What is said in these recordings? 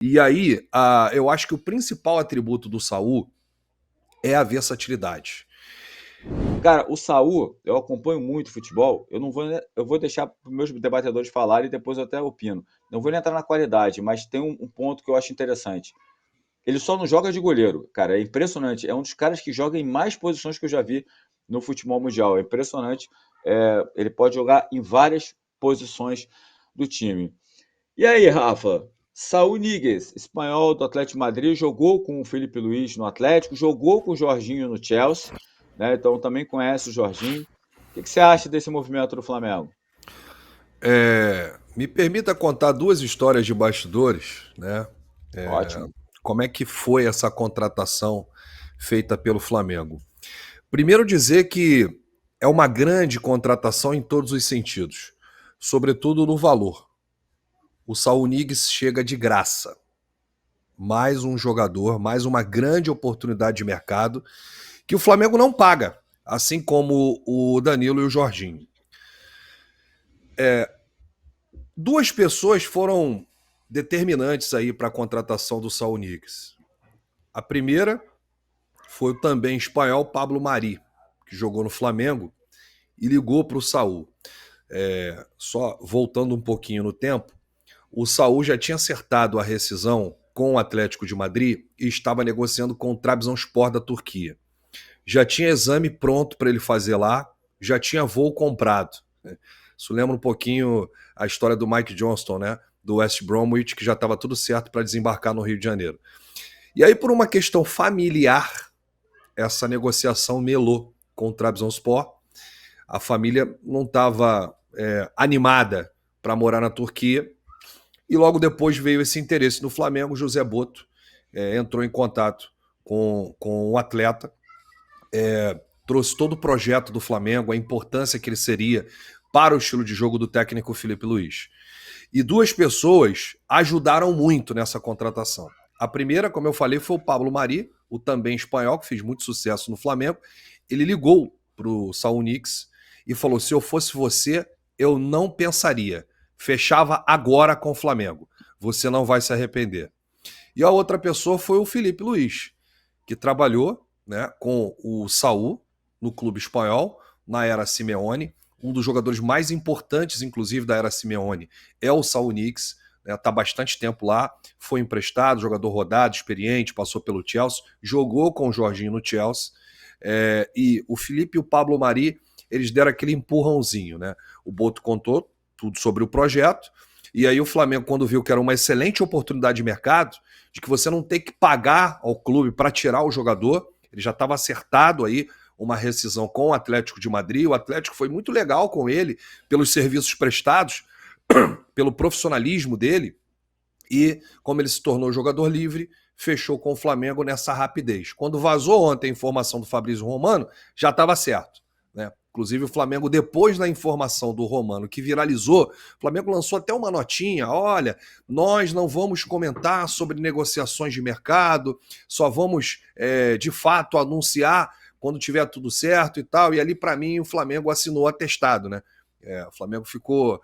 E aí, eu acho que o principal atributo do Saul é a versatilidade. Cara, o Saul, eu acompanho muito futebol. Eu não vou, eu vou deixar para meus debatedores falarem e depois eu até opino. Não vou nem entrar na qualidade, mas tem um ponto que eu acho interessante. Ele só não joga de goleiro, cara. É impressionante. É um dos caras que joga em mais posições que eu já vi no futebol mundial. É impressionante. Ele pode jogar em várias posições do time. E aí, Rafa? Saúl Ñíguez, espanhol do Atlético de Madrid, jogou com o Felipe Luiz no Atlético, jogou com o Jorginho no Chelsea, né? Então também conhece o Jorginho. O que você acha desse movimento do Flamengo? Me permita contar duas histórias de bastidores, né? Ótimo. Como é que foi essa contratação feita pelo Flamengo? Primeiro dizer que é uma grande contratação em todos os sentidos, sobretudo no valor. O Saúl Ñíguez chega de graça. Mais um jogador, mais uma grande oportunidade de mercado que o Flamengo não paga, assim como o Danilo e o Jorginho. Duas pessoas foram determinantes aí para a contratação do Saúl Ñíguez. A primeira foi o também espanhol Pablo Mari, que jogou no Flamengo e ligou para o Saúl. Só voltando um pouquinho no tempo, o Saúl já tinha acertado a rescisão com o Atlético de Madrid e estava negociando com o Trabzonspor da Turquia. Já tinha exame pronto para ele fazer lá, já tinha voo comprado. Isso lembra um pouquinho a história do Mike Johnston, né? Do West Bromwich, que já estava tudo certo para desembarcar no Rio de Janeiro. E aí, por uma questão familiar, essa negociação melou com o Trabzonspor. A família não estava animada para morar na Turquia. E logo depois veio esse interesse no Flamengo. José Boto entrou em contato com o atleta, trouxe todo o projeto do Flamengo, a importância que ele seria para o estilo de jogo do técnico Felipe Luiz. E duas pessoas ajudaram muito nessa contratação. A primeira, como eu falei, foi o Pablo Mari, o também espanhol, que fez muito sucesso no Flamengo. Ele ligou para o Saúl Ñíguez e falou: se eu fosse você, eu não pensaria. Fechava agora com o Flamengo. Você não vai se arrepender. E a outra pessoa foi o Felipe Luiz, que trabalhou, né, com o Saúl no clube espanhol, na era Simeone. Um dos jogadores mais importantes, inclusive, da era Simeone é o Saúl Ñíguez. Está bastante tempo lá, foi emprestado, jogador rodado, experiente, passou pelo Chelsea, jogou com o Jorginho no Chelsea. E o Felipe e o Pablo Mari, eles deram aquele empurrãozinho, né? O Boto contou tudo sobre o projeto, e aí o Flamengo, quando viu que era uma excelente oportunidade de mercado, de que você não tem que pagar ao clube para tirar o jogador, ele já estava acertado aí uma rescisão com o Atlético de Madrid. O Atlético foi muito legal com ele, pelos serviços prestados, pelo profissionalismo dele, e como ele se tornou jogador livre, fechou com o Flamengo nessa rapidez. Quando vazou ontem a informação do Fabrício Romano, já estava certo, né? Inclusive o Flamengo, depois da informação do Romano que viralizou, o Flamengo lançou até uma notinha: olha, nós não vamos comentar sobre negociações de mercado, só vamos de fato anunciar quando tiver tudo certo e tal. E ali, para mim, o Flamengo assinou atestado, né? O Flamengo ficou.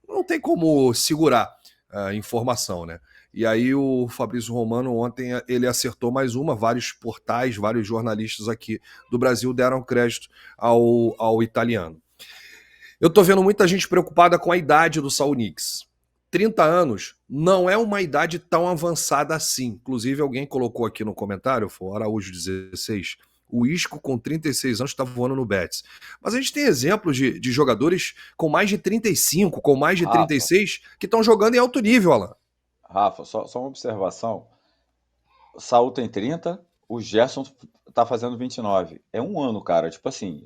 Não tem como segurar a informação, né? E aí o Fabrício Romano ontem ele acertou mais uma, vários portais, vários jornalistas aqui do Brasil deram crédito ao italiano. Eu tô vendo muita gente preocupada com a idade do Saúl Ñíguez. 30 anos não é uma idade tão avançada assim. Inclusive, alguém colocou aqui no comentário, foi o Araújo 16, o Isco com 36 anos está voando no Betis. Mas a gente tem exemplos de jogadores com mais de 35, com mais de Rafa, 36, que estão jogando em alto nível, Alan. Rafa, só uma observação. O Saul tem 30, o Gerson tá fazendo 29. É um ano, cara. Tipo assim,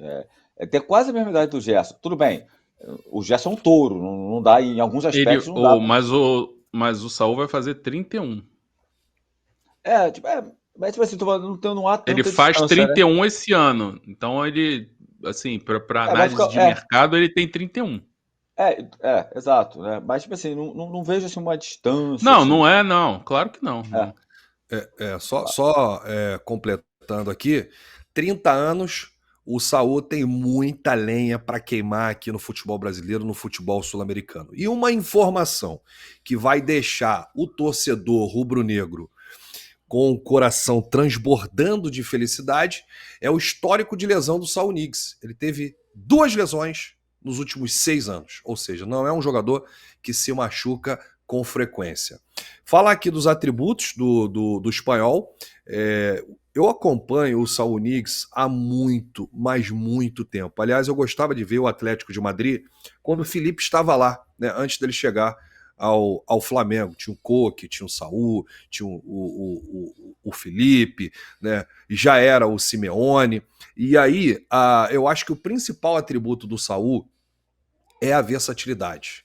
é ter quase a mesma idade do Gerson. Tudo bem, o Gerson é um touro, não dá, em alguns Ele, aspectos não dá o, pra. mas o Saul vai fazer 31. Mas tipo assim, não há Ele tanta faz distância, né? 31 esse ano. Então ele, assim, para Vai análise ficar. de mercado, ele tem 31. Exato, né? Mas tipo assim, não vejo assim uma distância, Não, assim. não é, não. Claro que não. É, Não. Só completando aqui, 30 anos, o Saul tem muita lenha para queimar aqui no futebol brasileiro, no futebol sul-americano. E uma informação que vai deixar o torcedor rubro-negro com o coração transbordando de felicidade é o histórico de lesão do Saul Niguez. Ele teve 2 lesões nos últimos 6 anos, ou seja, não é um jogador que se machuca com frequência. Falar aqui dos atributos do espanhol, eu acompanho o Saul Niguez há muito, mas muito tempo. Aliás, eu gostava de ver o Atlético de Madrid quando o Felipe estava lá, né, antes dele chegar ao Flamengo. Tinha o Coque, tinha o Saul, tinha o Felipe, né, e já era o Simeone. E aí, eu acho que o principal atributo do Saul é a versatilidade.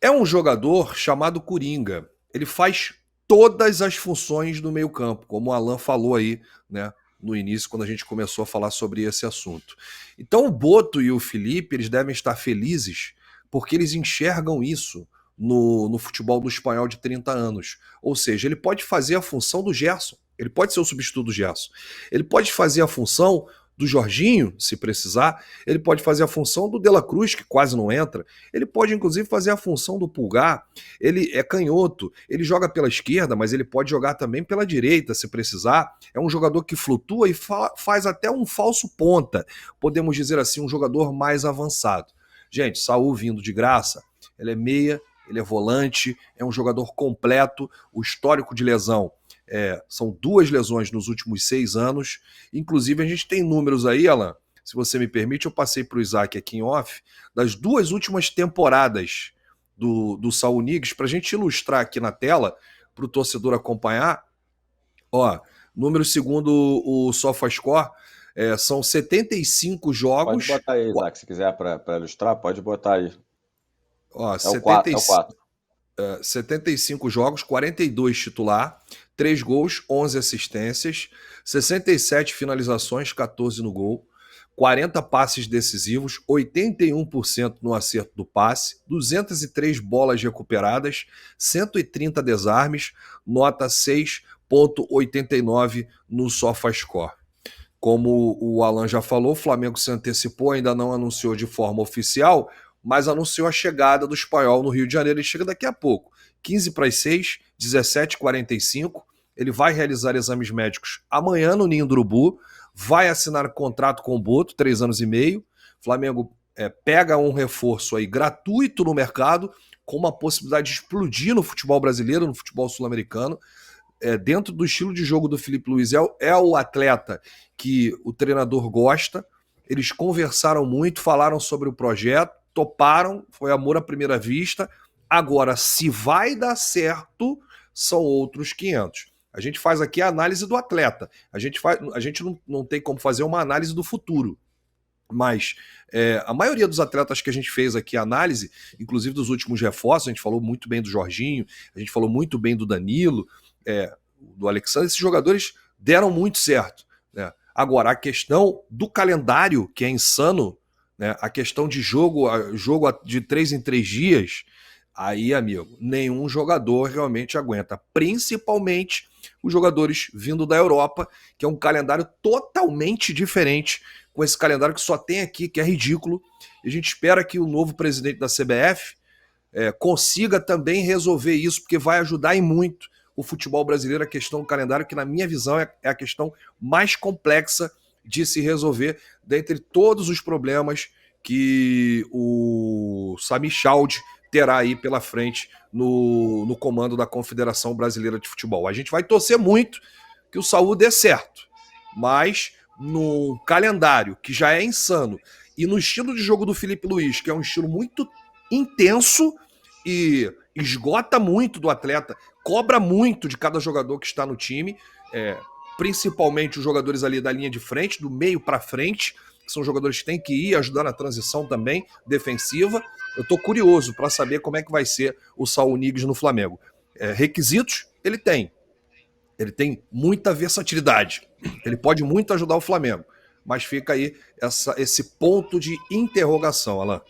É um jogador chamado Coringa. Ele faz todas as funções do meio-campo, como o Alan falou aí, né, no início, quando a gente começou a falar sobre esse assunto. Então o Boto e o Felipe, eles devem estar felizes porque eles enxergam isso no futebol do espanhol de 30 anos. Ou seja, ele pode fazer a função do Gerson, ele pode ser o substituto do Gerson, ele pode fazer a função do Jorginho, se precisar, ele pode fazer a função do De La Cruz, que quase não entra, ele pode inclusive fazer a função do Pulgar, ele é canhoto, ele joga pela esquerda, mas ele pode jogar também pela direita, se precisar, é um jogador que flutua e faz até um falso ponta, podemos dizer assim, um jogador mais avançado. Gente, Saul vindo de graça, ele é meia, ele é volante, é um jogador completo, o histórico de lesão são 2 lesões nos últimos 6 anos. Inclusive, a gente tem números aí, Alan, se você me permite, eu passei para o Isaac aqui em off, das 2 últimas temporadas do Saul Niguez, para a gente ilustrar aqui na tela, para o torcedor acompanhar. Ó, número segundo o SofaScore, são 75 jogos. Pode botar aí, Isaac, se quiser para ilustrar, pode botar aí. Ó, é o 4. 75 jogos, 42 titular, 3 gols, 11 assistências, 67 finalizações, 14 no gol, 40 passes decisivos, 81% no acerto do passe, 203 bolas recuperadas, 130 desarmes, nota 6,89 no SofaScore. Como o Alan já falou, o Flamengo se antecipou, ainda não anunciou de forma oficial, mas anunciou a chegada do espanhol no Rio de Janeiro. Ele chega daqui a pouco, 15:06, 17:45. Ele vai realizar exames médicos amanhã no Ninho do Urubu, vai assinar contrato com o Boto, 3 anos e meio. Flamengo pega um reforço aí gratuito no mercado, com uma possibilidade de explodir no futebol brasileiro, no futebol sul-americano. Dentro do estilo de jogo do Felipe Luiz, é o atleta que o treinador gosta. Eles conversaram muito, falaram sobre o projeto, toparam, foi amor à primeira vista. Agora, se vai dar certo, são outros 500. A gente faz aqui a análise do atleta. A gente não tem como fazer uma análise do futuro. Mas a maioria dos atletas que a gente fez aqui a análise, inclusive dos últimos reforços, a gente falou muito bem do Jorginho, a gente falou muito bem do Danilo, do Alexandre, esses jogadores deram muito certo, né? Agora, a questão do calendário, que é insano, né? A questão de jogo de 3 em 3 dias, aí, amigo, nenhum jogador realmente aguenta, principalmente os jogadores vindo da Europa, que é um calendário totalmente diferente, com esse calendário que só tem aqui, que é ridículo. E a gente espera que o novo presidente da CBF consiga também resolver isso, porque vai ajudar em muito o futebol brasileiro, a questão do calendário, que na minha visão é a questão mais complexa de se resolver dentre todos os problemas que o Sami Chaldi terá aí pela frente no comando da Confederação Brasileira de Futebol. A gente vai torcer muito que o Saul dê certo, mas no calendário que já é insano e no estilo de jogo do Felipe Luiz, que é um estilo muito intenso e esgota muito do atleta, cobra muito de cada jogador que está no time, principalmente os jogadores ali da linha de frente, do meio para frente, que são jogadores que têm que ir ajudar na transição também defensiva. Eu estou curioso para saber como é que vai ser o Saul Niguez no Flamengo. Requisitos, ele tem. Ele tem muita versatilidade. Ele pode muito ajudar o Flamengo. Mas fica aí esse ponto de interrogação, Alan.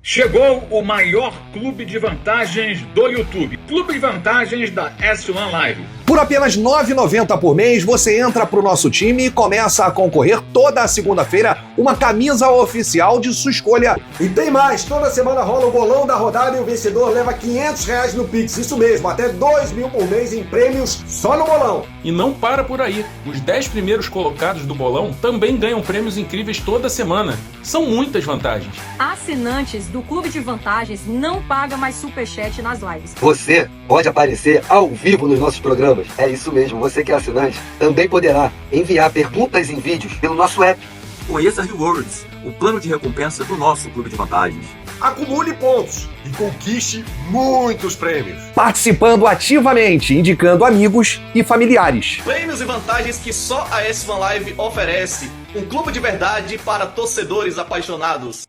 Chegou o maior clube de vantagens do YouTube. Clube de vantagens da S1 Live. Por apenas R$ 9,90 por mês, você entra pro nosso time e começa a concorrer toda a segunda-feira uma camisa oficial de sua escolha. E tem mais, toda semana rola o bolão da rodada e o vencedor leva R$500 no Pix, isso mesmo, até 2 mil por mês em prêmios só no bolão. E não para por aí, os 10 primeiros colocados do bolão também ganham prêmios incríveis toda semana. São muitas vantagens. Assinantes do Clube de Vantagens não pagam mais superchat nas lives. Você pode aparecer ao vivo nos nossos programas. É isso mesmo, você que é assinante também poderá enviar perguntas em vídeos pelo nosso app. Conheça Rewards, o plano de recompensa do nosso Clube de Vantagens. Acumule pontos e conquiste muitos prêmios. Participando ativamente, indicando amigos e familiares. Prêmios e vantagens que só a S1 Live oferece. Um clube de verdade para torcedores apaixonados.